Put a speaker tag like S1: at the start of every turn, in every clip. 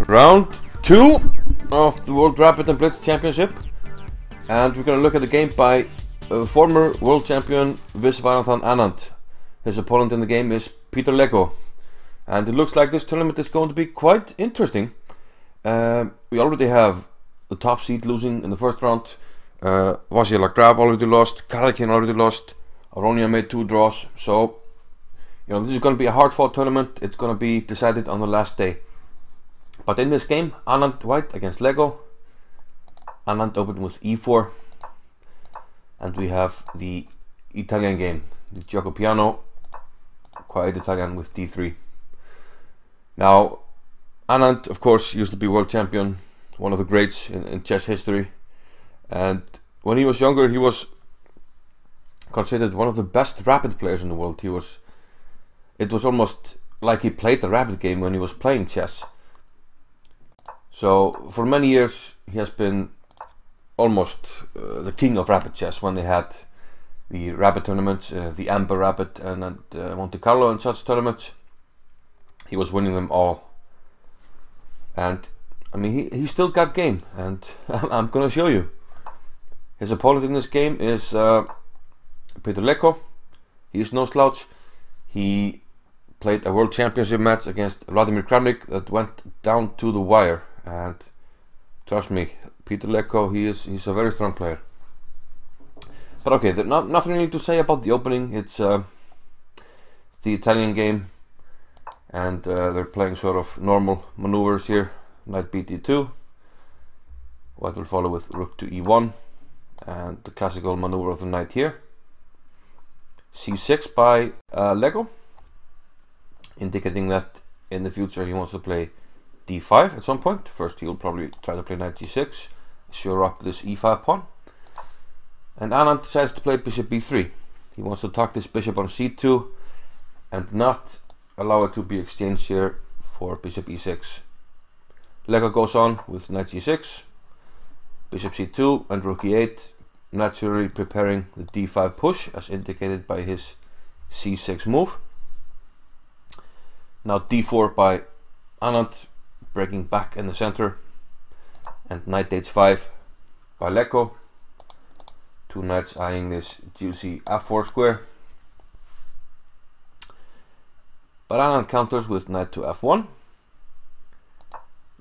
S1: Round 2 of the World Rapid and Blitz Championship, and we're going to look at the game by former world champion Viswanathan Anand. His opponent in the game is Peter Leko, and it looks like this tournament is going to be quite interesting. We already have the top seed losing in the first round. Vasila Grab already lost, Karakin already lost, Aronia made 2 draws, so this is going to be a hard fought tournament. It's going to be decided on the last day. But in this game, Anand white against Leko. Anand opened with e4, and we have the Italian game, the Giuco piano, quiet Italian with d3. Now, Anand, of course, used to be world champion, one of the greats in chess history, and when he was younger, he was considered one of the best rapid players in the world. It was almost like he played the rapid game when he was playing chess. So for many years he has been almost the king of rapid chess. When they had the rapid tournaments, the Amber Rapid and Monte Carlo and such tournaments, he was winning them all. And I mean, he still got game, and I'm gonna show you. His opponent in this game is Peter Leko. He is no slouch. He played a world championship match against Vladimir Kramnik that went down to the wire, and trust me, Peter Leko, he's a very strong player. But okay, there's nothing really to say about the opening. It's the Italian game, and they're playing sort of normal maneuvers here. Knight bd2, white will follow with rook to e1, and the classical maneuver of the knight here. c6 by Leko, indicating that in the future he wants to play d5 at some point. First he'll probably try to play knight g6, shore up this e5 pawn. And Anand decides to play bishop b3. He wants to tuck this bishop on c2 and not allow it to be exchanged here for bishop e6. Leko goes on with knight g6, bishop c2 and rook e8, naturally preparing the d5 push as indicated by his c6 move. Now d4 by Anand, breaking back in the center, and knight h5 by Leko. 2 knights eyeing this juicy f4 square. But Anand counters with knight to f1,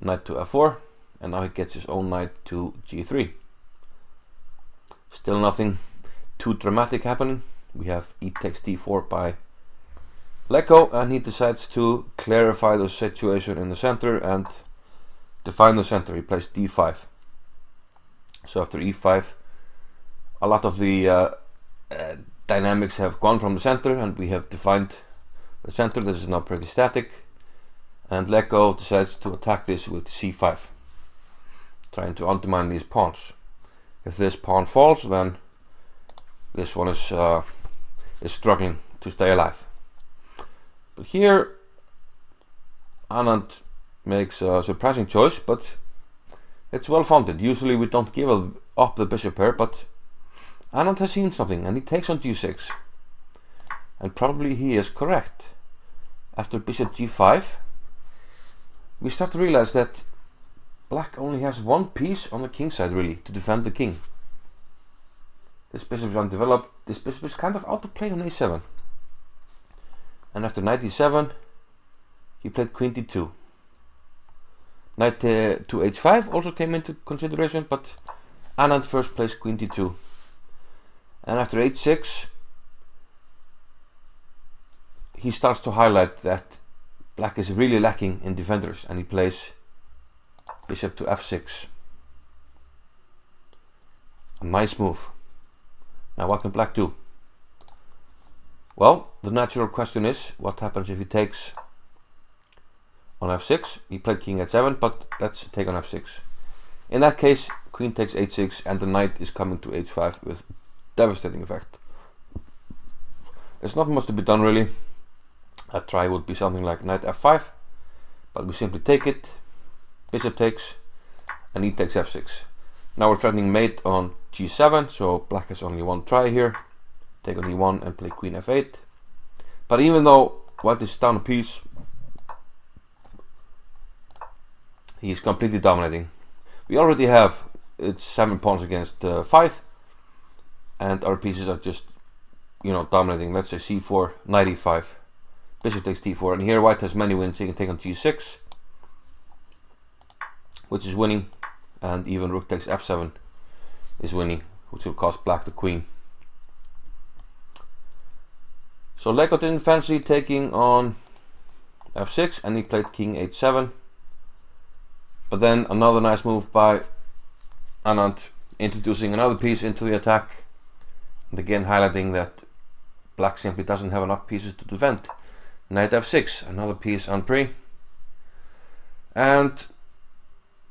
S1: knight to f4, and now he gets his own knight to g3. Still nothing too dramatic happening. We have e takes d4 by Leko, and he decides to clarify the situation in the center and define the center. He plays d5. So after e5, a lot of the dynamics have gone from the center, and we have defined the center. This is now pretty static, and Leko decides to attack this with c5, trying to undermine these pawns. If this pawn falls, then this one is struggling to stay alive. But here Anand makes a surprising choice, but it's well founded. Usually we don't give up the bishop pair, but Anand has seen something and he takes on g6, and probably he is correct. After bishop g5, we start to realize that black only has one piece on the king side really to defend the king. This bishop is undeveloped. This bishop is kind of out of play on a7. And after knight e7, he played queen d2. Knight to h5 also came into consideration, but Anand first plays queen d2. And after h6, he starts to highlight that black is really lacking in defenders, and he plays bishop to f6. A nice move. Now what can black do? Well, the natural question is, what happens if he takes on f6? He played king h7, but let's take on f6. In that case, queen takes h6, and the knight is coming to h5 with devastating effect. There's not much to be done really. A try would be something like knight f5, but we simply take it, bishop takes, and he takes f6. Now we're threatening mate on g7, so black has only one try here. Take on e1 and play queen f8. But even though white is down a piece, he's completely dominating. We already have it's 7 pawns against 5, and our pieces are just, you know, dominating. Let's say c4, knight e5, bishop takes d4, and here white has many wins. He can take on g6, which is winning, and even rook takes f7 is winning, which will cost black the queen. So Leko didn't fancy taking on f6, and he played king h7. But then another nice move by Anand, introducing another piece into the attack, and again highlighting that black simply doesn't have enough pieces to defend. Knight f6, another piece on pre, and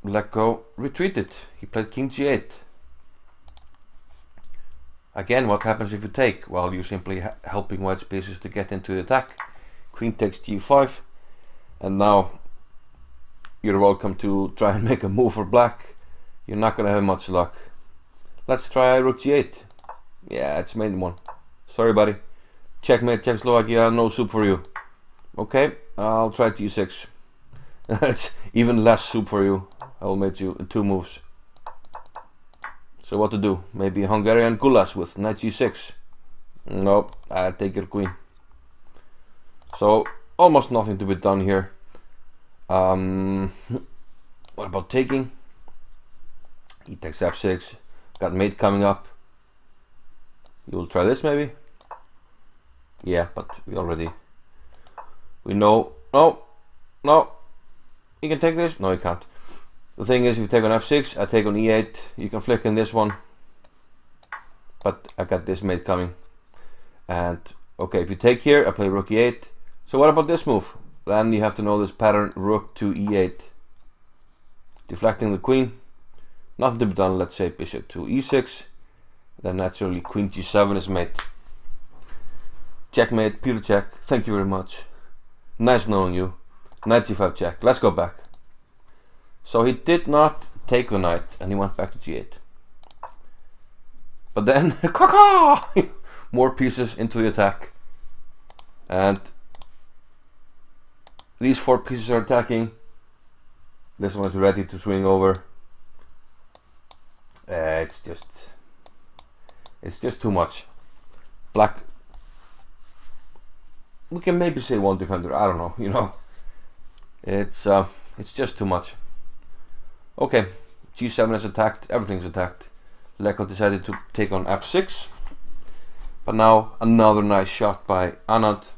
S1: Leko retreated. He played king g8. Again, what happens if you take? Well, you're simply helping white's pieces to get into the attack. Queen takes g5, and now you're welcome to try and make a move for black. You're not gonna have much luck. Let's try rook g8. Yeah, it's made one. Sorry, buddy. Checkmate, Czechoslovakia, no soup for you. Okay, I'll try g6. It's even less soup for you. I will make you in 2 moves. So what to do? Maybe Hungarian goulash with knight g6. Nope, I take your queen. So almost nothing to be done here. What about taking? He takes f6. Got mate coming up. You will try this maybe? Yeah, but we know. No. You can take this? No, you can't. The thing is, if you take on f6, I take on e8. You can flick in this one, but I got this mate coming. And okay, if you take here, I play rook e8. So what about this move? Then you have to know this pattern: rook to e8, deflecting the queen. Nothing to be done. Let's say bishop to e6. Then naturally queen g7 is mate. Checkmate, Peter check. Thank you very much. Nice knowing you. Knight g5 check. Let's go back. So he did not take the knight, and he went back to g8. But then, more pieces into the attack, and these 4 pieces are attacking. This one is ready to swing over. It's just too much. Black, we can maybe say one defender. I don't know. You know, it's just too much. Okay, g7 is attacked. Everything's attacked. Leko decided to take on f6, but now another nice shot by Anand,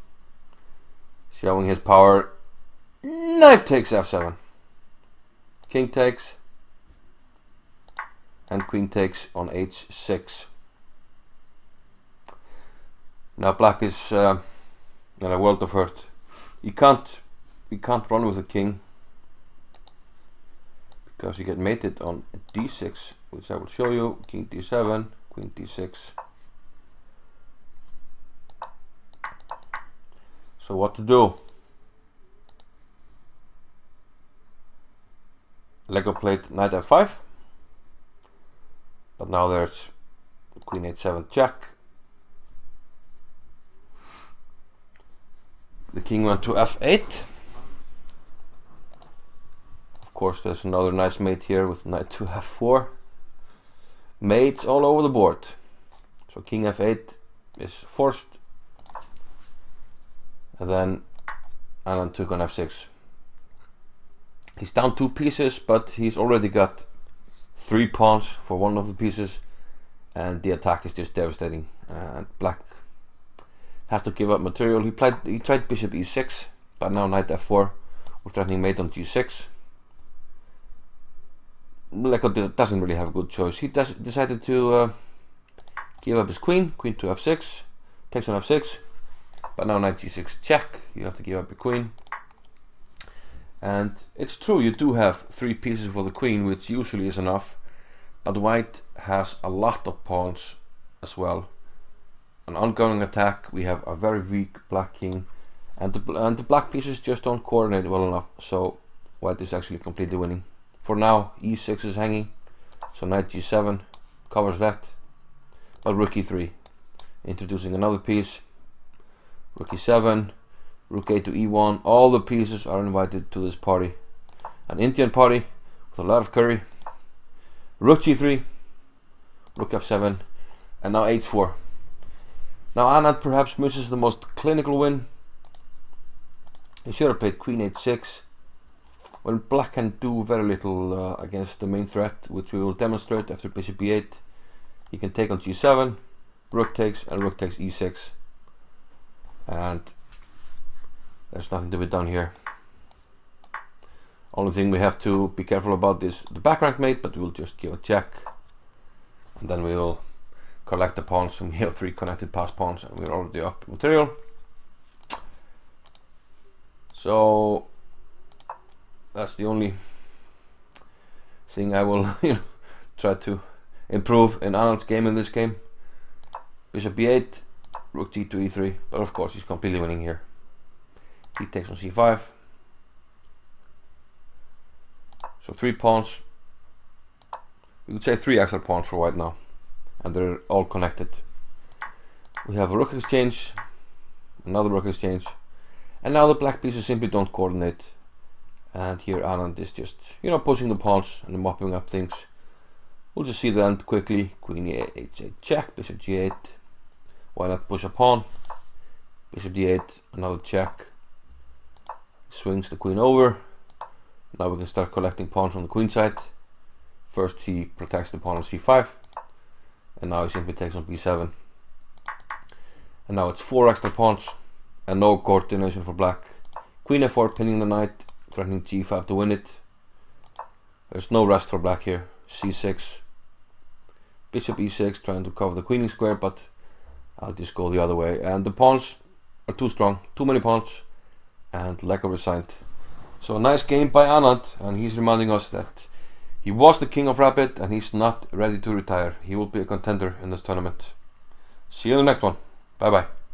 S1: showing his power. Knight takes f7. King takes, and queen takes on h6. Now black is in a world of hurt. You can't run with the king, because you get mated on d6, which I will show you. King d7, queen d6. So what to do? Leko played knight f5, but now there's queen h7 check. The king went to f8. Of course, there's another nice mate here with knight to f4. Mates all over the board. So king f8 is forced, and then Anand took on f6. He's down 2 pieces, but he's already got 3 pawns for one of the pieces, and the attack is just devastating. And black has to give up material. He tried bishop e6, but now knight f4 with threatening mate on g6. Leko doesn't really have a good choice. He decided to give up his queen to f6, takes on f6, but now knight g6 check. You have to give up your queen. And it's true, you do have 3 pieces for the queen, which usually is enough, but white has a lot of pawns as well. An ongoing attack, we have a very weak black king, and the black pieces just don't coordinate well enough, so white is actually completely winning. For now, e6 is hanging, so knight g7 covers that, but rook e3, introducing another piece, rook e7, rook a to e1, all the pieces are invited to this party, an Indian party with a lot of curry. Rook g3, rook f7, and now h4. Now Anand perhaps misses the most clinical win. He should have played queen h6. When black can do very little against the main threat, which we will demonstrate after bishop b8. He can take on g7, rook takes, and rook takes e6. And there's nothing to be done here. Only thing we have to be careful about is the back rank mate, but we'll just give a check. And then we will collect the pawns, and we have 3 connected pass pawns, and we're already up material. So that's the only thing I will try to improve in Anand's game in this game. Bishop b8, rook g2 e3, but of course he's completely winning here. He takes on c5. So 3 pawns. We could say 3 extra pawns for white now, and they're all connected. We have a rook exchange, another rook exchange, and now the black pieces simply don't coordinate. And here Anand is just, pushing the pawns and mopping up things. We'll just see the end quickly. Queen e8 check, bishop g8. Why not push a pawn? Bishop d8, another check. Swings the queen over. Now we can start collecting pawns from the queen side. First he protects the pawn on c5, and now he simply takes on b7. And now it's 4 extra pawns and no coordination for black. Queen f4 pinning the knight, threatening g5 to win it. There's no rest for black here. c6, bishop e6, trying to cover the queening square, but I'll just go the other way. And the pawns are too strong, too many pawns, and Leko resigned. So a nice game by Anand, and he's reminding us that he was the king of rapid and he's not ready to retire. He will be a contender in this tournament. See you in the next one. Bye bye.